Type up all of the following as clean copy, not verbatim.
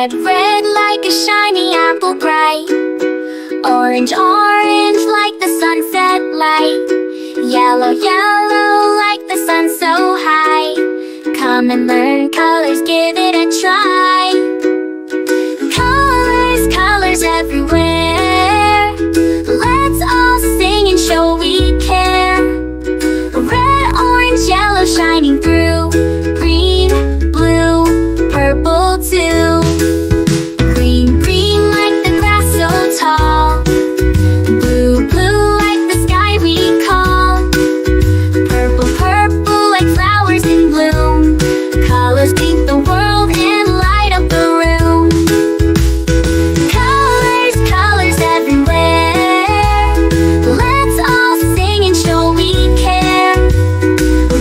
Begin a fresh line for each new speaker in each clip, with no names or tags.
Red, red like a shiny apple bright. Orange, orange like the sunset light. Yellow, yellow like the sun so high. Come and learn colors, give it a try. Colors, colors everywhere. Let's all sing and show we care. Red, orange, yellow shining through. Green, blue, purple too. Green, green like the grass so tall. Blue, blue like the sky we call. Purple, purple like flowers in bloom. Colors paint the world and light up the room. Colors, colors everywhere. Let's all sing and show we care.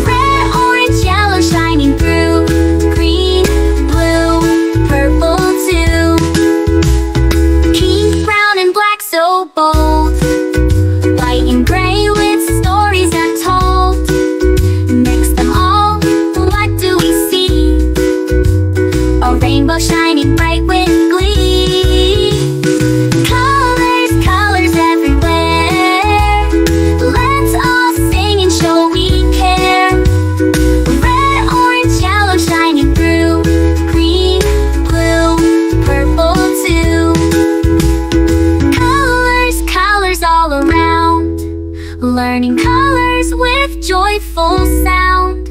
Red, orange, yellow shining through. Green, blue, purple too. Pink, brown and black so bold. White and gray with stories untold. Mix them all, what do we see? A rainbow shining bright with glee. Colors, colors everywhere. Let's all sing and show we care. Red, orange, yellow shining through. Green, blue, purple too. Colors, colors all around. Learning colors with joyful sound.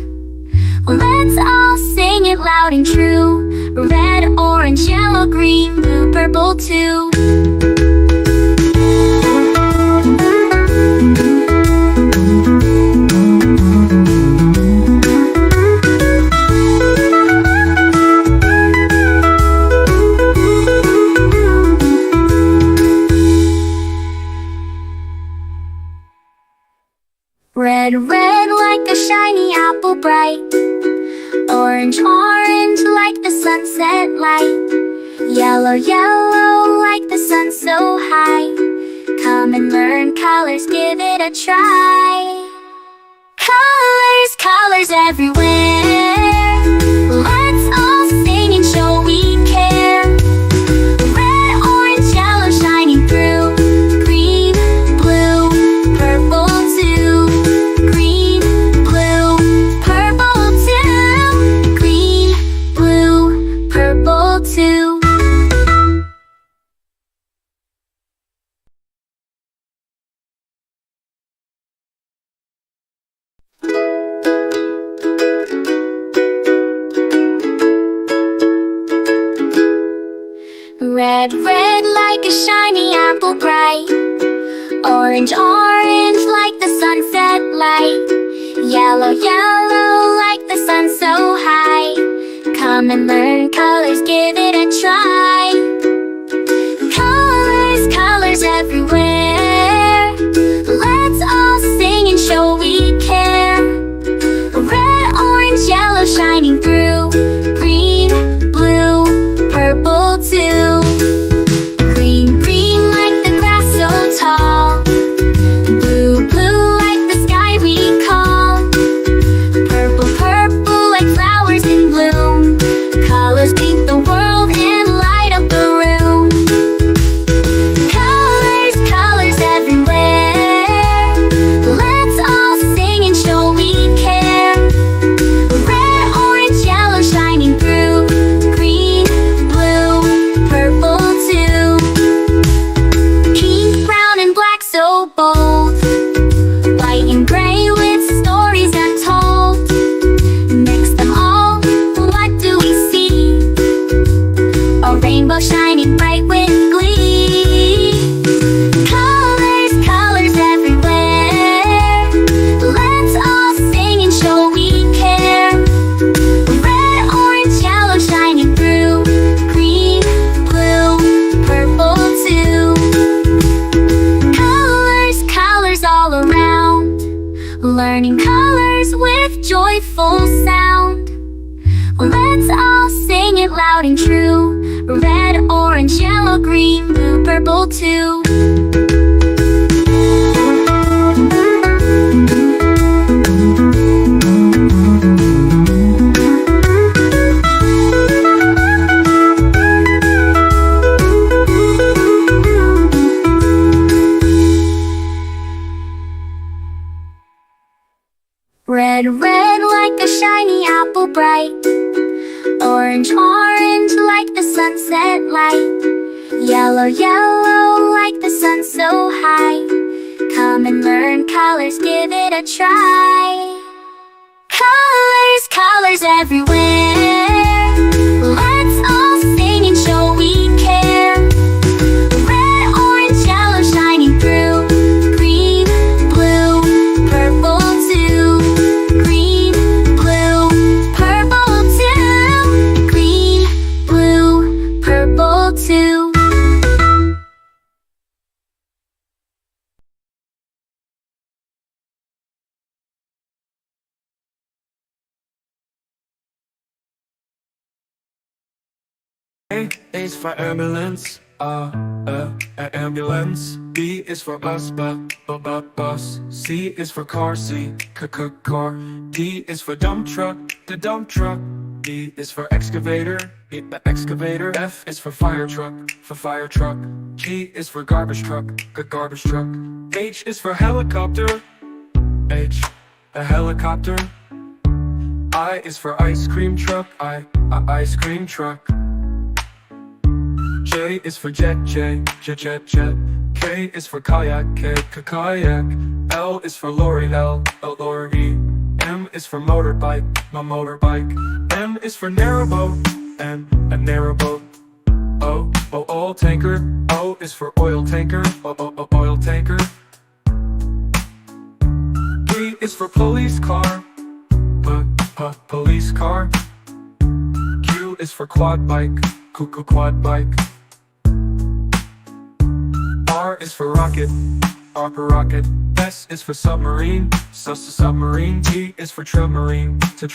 Let's all sing it loud and true. Red, orange, yellow, green, blue, purple too. Red, red like a shiny apple bright. Orange, orange like the sunset light. Yellow, yellow like the sun so high. Come and learn colors, give it a try. Colors, colors everywhere. Let's all sing and show we care. Red, orange, yellow shining through. Green, blue, purple too. Green, blue, purple too. Green, blue, purple too. Red, red like a shiny apple bright. Orange, orange like the sunset light. Yellow, yellow like the sun so high. Come and learn colors, give it a try. Colors, colors everywhere. Let's all sing and show we care. Red, orange, yellow shining through. Green, blue, purple too. Green, green like the grass so tall. Blue, blue like the sky we call. Purple, purple like flowers in bloom. Colors paint the world and light up the room. Colors, colors everywhere. Let's all sing and show we care. Red, orange, yellow shining through. Green, blue, purple too. Pink, brown and black so bold. White and gray with stories untold. Mix them all, what do we see? A rainbow shining bright with glee. Colors, colors everywhere. Let's all sing and show we care. Red, orange, yellow shining through. Green, blue, purple too. Colors, colors all around. Learning colors with joyful sound. Let's all sing it loud and true. Red, orange, yellow, green, blue, purple too. Red, red like a shiny apple bright. Orange, orange like the sunset light. Yellow, yellow like the sun so high. Come and learn colors, give it a try. Colors, colors everywhere. Let's all sing and show we care. Red, orange, yellow shining through. Green, blue, purple too. Green, blue, purple too. Green, blue, purple too.
A is for ambulance, ambulance. B is for bus. C is for car, car. D is for dump truck, the dump truck. E is for excavator, the excavator. F is for fire truck, G is for garbage truck, garbage truck. H is for helicopter, a helicopter. I is for ice cream truck, ice cream truck. J is for jet. K is for kayak, kayak. L is for lorry, lorry. M is for motorbike, motorbike. N is for narrowboat, a narrowboat. O, oil tanker. O is for oil tanker, oil tanker. P is for police car, police car. Q is for quad bike, quad bike. R is for rocket, rocket. S is for submarine, submarine. T is for submarine, to.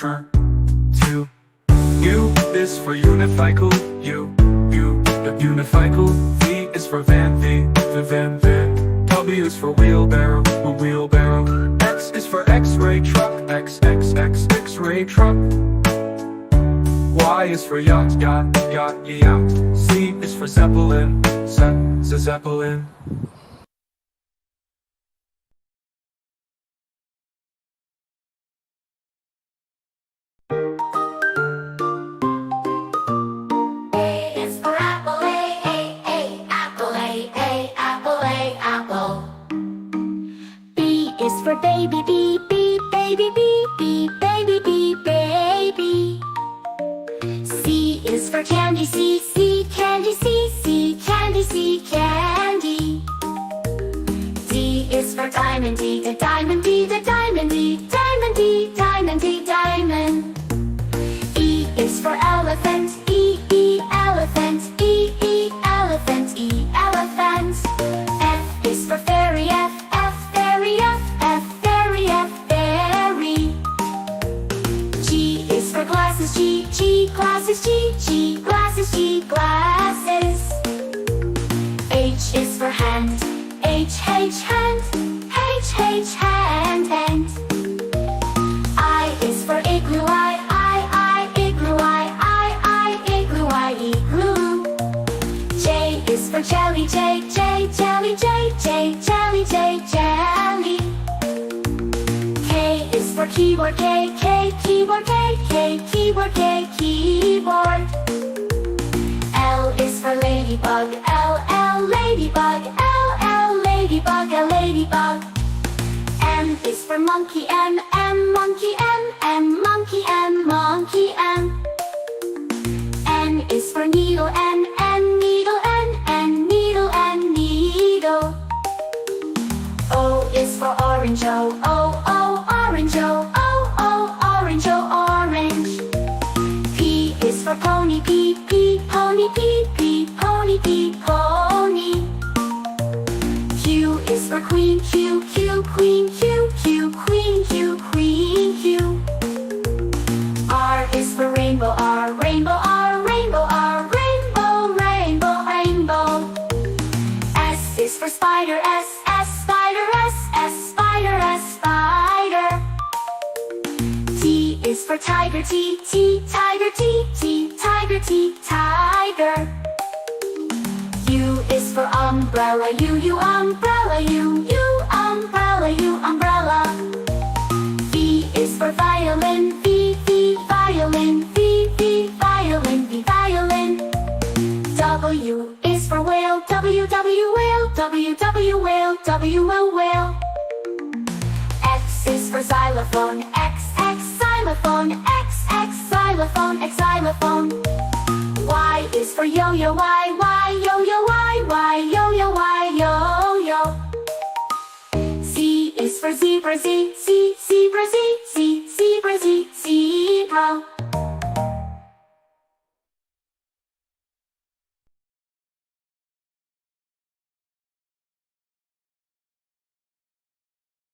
U is for unicycle, the unicycle. V is for van, the van. W is for wheelbarrow, wheelbarrow. X is for X-ray truck, X-ray truck. Y is for yacht. Z is for zeppelin, zeppelin.
A is for apple, apple, apple. B is for baby, baby, baby. C is for candy, candy. D is for diamond, the diamond, diamond. E is for elephant, elephant. F is for fairy, fairy. G is for glasses, glasses. H is for hand, hand. I is for igloo, igloo. J is for jelly, jelly. K is for keyboard, keyboard. L is for ladybug, ladybug. M is for monkey, monkey. N is for needle, needle. O is for orange, orange. P is for pony, pony. Q is for queen, queen. R is for rainbow, rainbow. S is for spider, spider. T is for tiger, tiger. U is for umbrella, umbrella. V is for W, a whale. X is for xylophone, X, xylophone, X, xylophone, xylophone. Y is for yo-yo, Y, yo-yo, Y, yo-yo, Y, yo-yo. Z is for zebra, Z,